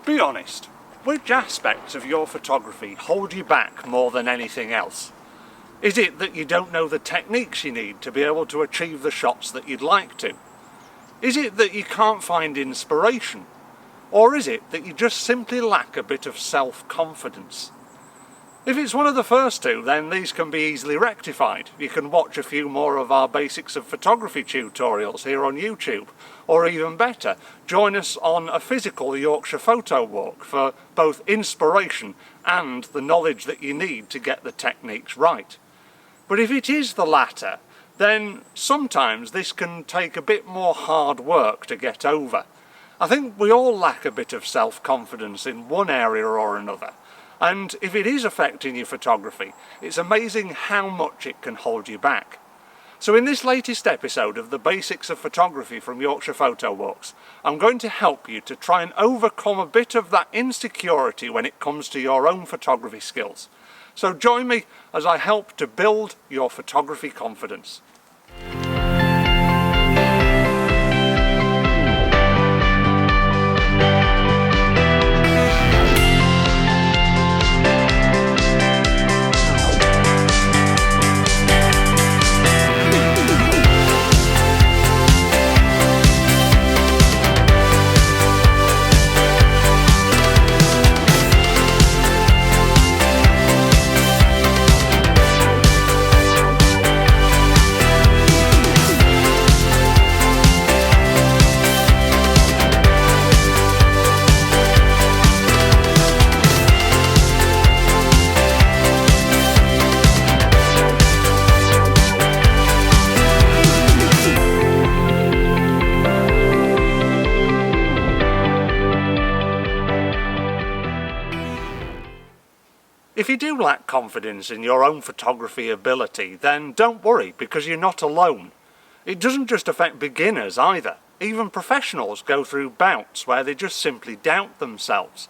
Be honest, which aspects of your photography hold you back more than anything else? Is it that you don't know the techniques you need to be able to achieve the shots that you'd like to? Is it that you can't find inspiration? Or is it that you just simply lack a bit of self-confidence? If it's one of the first two, then these can be easily rectified. You can watch a few more of our basics of photography tutorials here on YouTube, or even better, join us on a physical Yorkshire Photo Walk for both inspiration and the knowledge that you need to get the techniques right. But if it is the latter, then sometimes this can take a bit more hard work to get over. I think we all lack a bit of self-confidence in one area or another. And if it is affecting your photography, it's amazing how much it can hold you back. So in this latest episode of the Basics of Photography from Yorkshire Photo Walks, I'm going to help you to try and overcome a bit of that insecurity when it comes to your own photography skills. So join me as I help to build your photography confidence. If you do lack confidence in your own photography ability, then don't worry, because you're not alone. It doesn't just affect beginners either. Even professionals go through bouts where they just simply doubt themselves.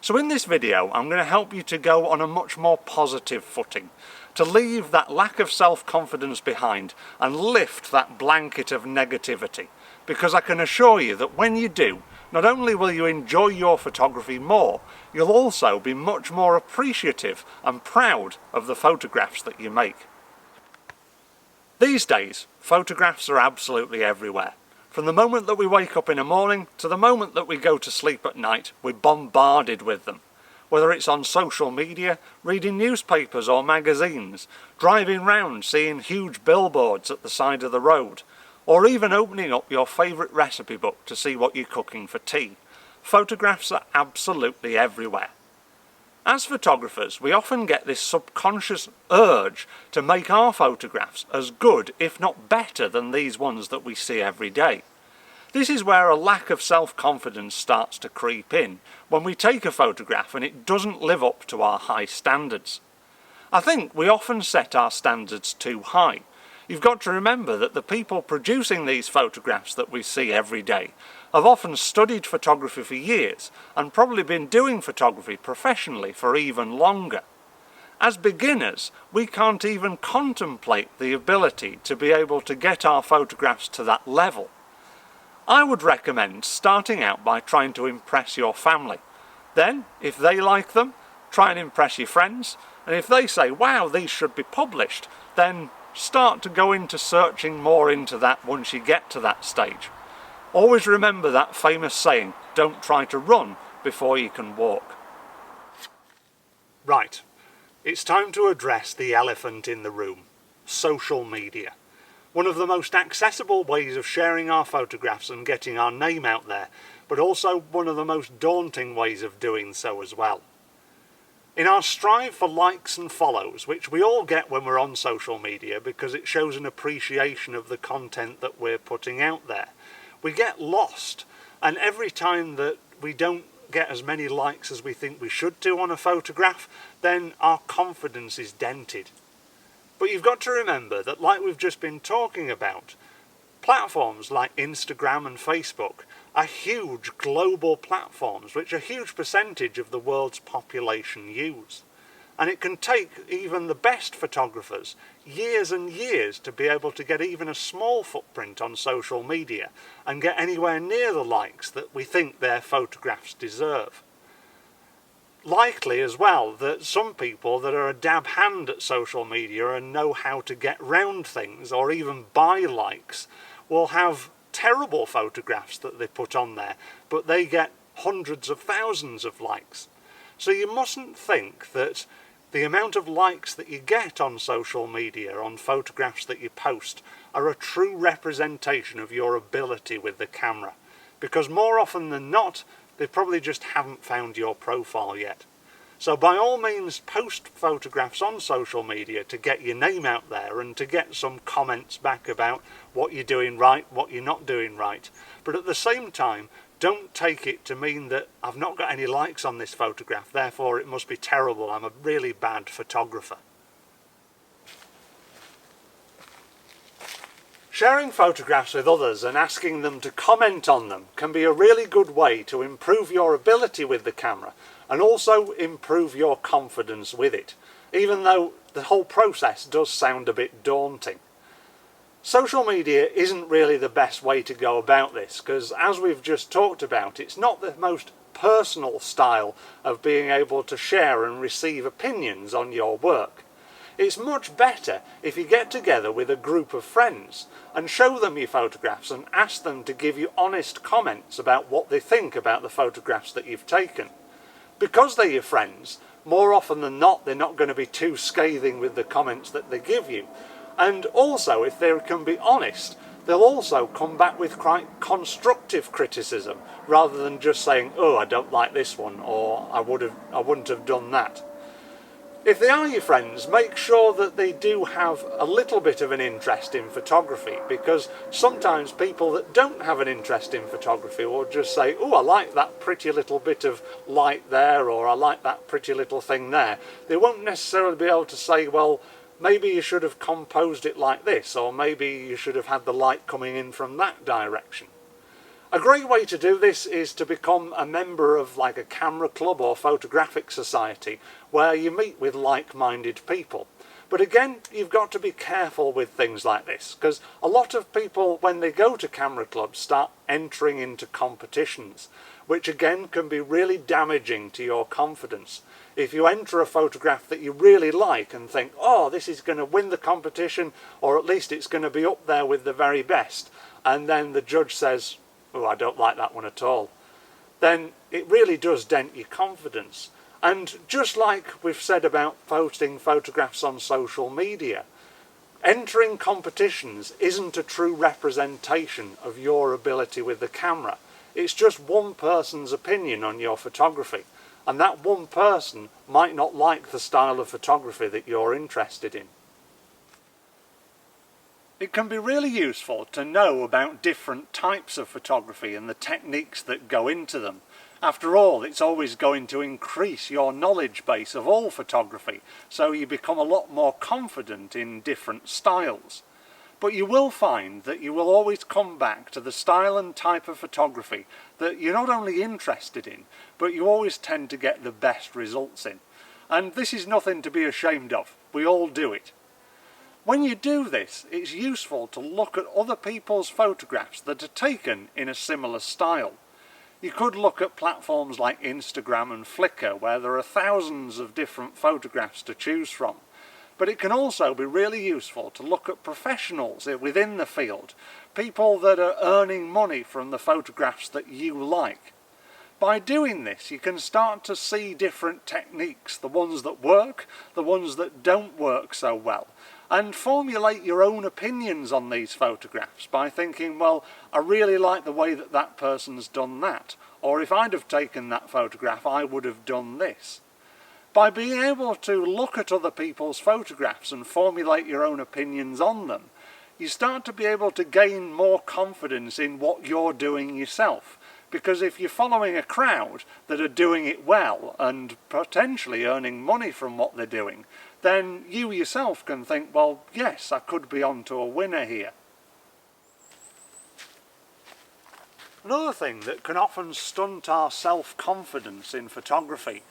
So in this video, I'm going to help you to go on a much more positive footing, to leave that lack of self-confidence behind and lift that blanket of negativity. Because I can assure you that when you do, not only will you enjoy your photography more, you'll also be much more appreciative and proud of the photographs that you make. These days, photographs are absolutely everywhere. From the moment that we wake up in the morning to the moment that we go to sleep at night, we're bombarded with them. Whether it's on social media, reading newspapers or magazines, driving round seeing huge billboards at the side of the road, or even opening up your favourite recipe book to see what you're cooking for tea. Photographs are absolutely everywhere. As photographers, we often get this subconscious urge to make our photographs as good, if not better, than these ones that we see every day. This is where a lack of self-confidence starts to creep in, when we take a photograph and it doesn't live up to our high standards. I think we often set our standards too high. You've got to remember that the people producing these photographs that we see every day have often studied photography for years and probably been doing photography professionally for even longer. As beginners, we can't even contemplate the ability to be able to get our photographs to that level. I would recommend starting out by trying to impress your family. Then, if they like them, try and impress your friends, and if they say, wow, these should be published, then start to go into searching more into that once you get to that stage. Always remember that famous saying, don't try to run before you can walk. Right, it's time to address the elephant in the room, social media. One of the most accessible ways of sharing our photographs and getting our name out there, but also one of the most daunting ways of doing so as well. In our strive for likes and follows, which we all get when we're on social media because it shows an appreciation of the content that we're putting out there, we get lost, and every time that we don't get as many likes as we think we should do on a photograph, then our confidence is dented. But you've got to remember that, like we've just been talking about, platforms like Instagram and Facebook are huge global platforms which a huge percentage of the world's population use. And it can take even the best photographers years and years to be able to get even a small footprint on social media and get anywhere near the likes that we think their photographs deserve. likely as well that some people that are a dab hand at social media and know how to get round things or even buy likes will have terrible photographs that they put on there, but they get hundreds of thousands of likes. So you mustn't think that the amount of likes that you get on social media, on photographs that you post, are a true representation of your ability with the camera. Because more often than not, they probably just haven't found your profile yet. So by all means, post photographs on social media to get your name out there and to get some comments back about what you're doing right, what you're not doing right. But at the same time, don't take it to mean that I've not got any likes on this photograph, therefore it must be terrible, I'm a really bad photographer. Sharing photographs with others and asking them to comment on them can be a really good way to improve your ability with the camera and also improve your confidence with it, even though the whole process does sound a bit daunting. Social media isn't really the best way to go about this because, as we've just talked about, it's not the most personal style of being able to share and receive opinions on your work. It's much better if you get together with a group of friends and show them your photographs and ask them to give you honest comments about what they think about the photographs that you've taken. Because they're your friends, more often than not they're not going to be too scathing with the comments that they give you. And also, if they can be honest, they'll also come back with quite constructive criticism rather than just saying, oh, I don't like this one, or I wouldn't have done that. If they are your friends, make sure that they do have a little bit of an interest in photography, because sometimes people that don't have an interest in photography will just say, oh, I like that pretty little bit of light there, or I like that pretty little thing there. They won't necessarily be able to say, well, maybe you should have composed it like this, or maybe you should have had the light coming in from that direction. A great way to do this is to become a member of like a camera club or photographic society where you meet with like-minded people. But again, you've got to be careful with things like this, because a lot of people, when they go to camera clubs, start entering into competitions, which again can be really damaging to your confidence. If you enter a photograph that you really like and think, oh, this is going to win the competition, or at least it's going to be up there with the very best, and then the judge says, oh, I don't like that one at all, then it really does dent your confidence. And just like we've said about posting photographs on social media, entering competitions isn't a true representation of your ability with the camera. It's just one person's opinion on your photography, and that one person might not like the style of photography that you're interested in. It can be really useful to know about different types of photography and the techniques that go into them. After all, it's always going to increase your knowledge base of all photography, so you become a lot more confident in different styles. But you will find that you will always come back to the style and type of photography that you're not only interested in, but you always tend to get the best results in. And this is nothing to be ashamed of. We all do it. When you do this, it's useful to look at other people's photographs that are taken in a similar style. You could look at platforms like Instagram and Flickr, where there are thousands of different photographs to choose from. But it can also be really useful to look at professionals within the field, people that are earning money from the photographs that you like. By doing this, you can start to see different techniques, the ones that work, the ones that don't work so well, and formulate your own opinions on these photographs by thinking, well, I really like the way that that person's done that, or if I'd have taken that photograph, I would have done this. By being able to look at other people's photographs and formulate your own opinions on them, you start to be able to gain more confidence in what you're doing yourself. Because if you're following a crowd that are doing it well and potentially earning money from what they're doing, then you yourself can think, well, yes, I could be on to a winner here. Another thing that can often stunt our self-confidence in photography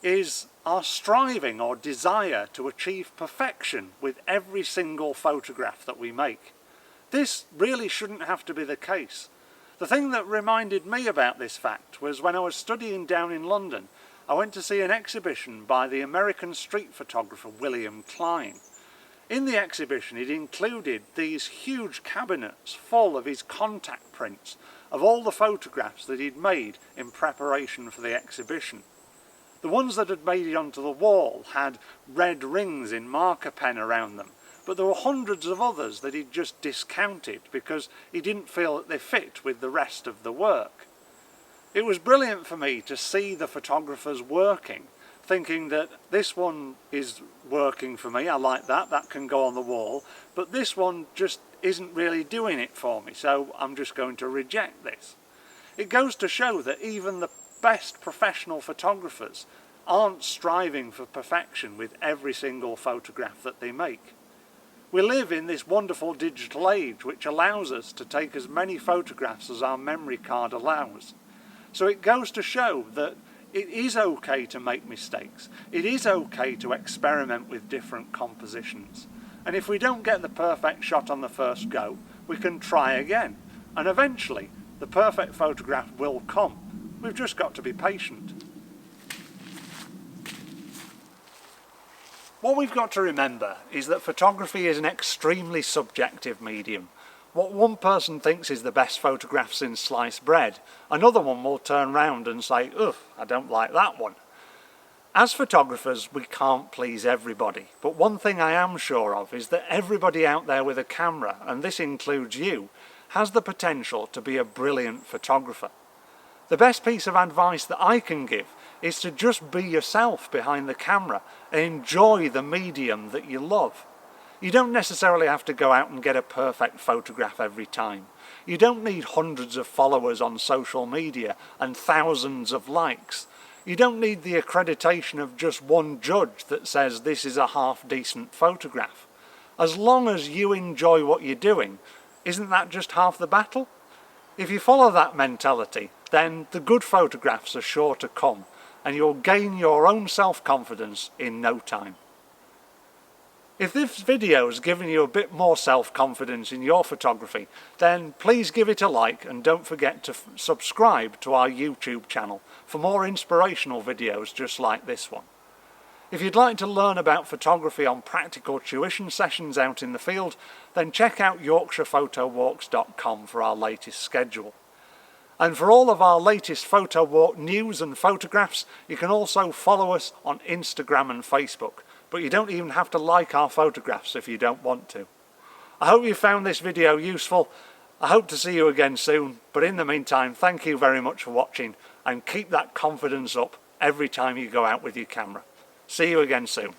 is our striving or desire to achieve perfection with every single photograph that we make. This really shouldn't have to be the case. The thing that reminded me about this fact was when I was studying down in London, I went to see an exhibition by the American street photographer William Klein. In the exhibition it included these huge cabinets full of his contact prints of all the photographs that he'd made in preparation for the exhibition. The ones that had made it onto the wall had red rings in marker pen around them, but there were hundreds of others that he'd just discounted because he didn't feel that they fit with the rest of the work. It was brilliant for me to see the photographers working, thinking that this one is working for me, I like that, that can go on the wall, but this one just isn't really doing it for me, so I'm just going to reject this. It goes to show that even the best professional photographers aren't striving for perfection with every single photograph that they make. We live in this wonderful digital age which allows us to take as many photographs as our memory card allows. So it goes to show that it is okay to make mistakes. It is okay to experiment with different compositions. And if we don't get the perfect shot on the first go, we can try again. And eventually, the perfect photograph will come. We've just got to be patient. What we've got to remember is that photography is an extremely subjective medium. What one person thinks is the best photograph since sliced bread, another one will turn round and say, ugh, I don't like that one. As photographers, we can't please everybody, but one thing I am sure of is that everybody out there with a camera, and this includes you, has the potential to be a brilliant photographer. The best piece of advice that I can give is to just be yourself behind the camera and enjoy the medium that you love. You don't necessarily have to go out and get a perfect photograph every time. You don't need hundreds of followers on social media and thousands of likes. You don't need the accreditation of just one judge that says this is a half-decent photograph. As long as you enjoy what you're doing, isn't that just half the battle? If you follow that mentality, then the good photographs are sure to come, and you'll gain your own self-confidence in no time. If this video has given you a bit more self-confidence in your photography, then please give it a like and don't forget to subscribe to our YouTube channel for more inspirational videos just like this one. If you'd like to learn about photography on practical tuition sessions out in the field, then check out YorkshirePhotoWalks.com for our latest schedule. And for all of our latest photo walk news and photographs, you can also follow us on Instagram and Facebook. But you don't even have to like our photographs if you don't want to. I hope you found this video useful. I hope to see you again soon, but in the meantime, thank you very much for watching and keep that confidence up every time you go out with your camera. See you again soon.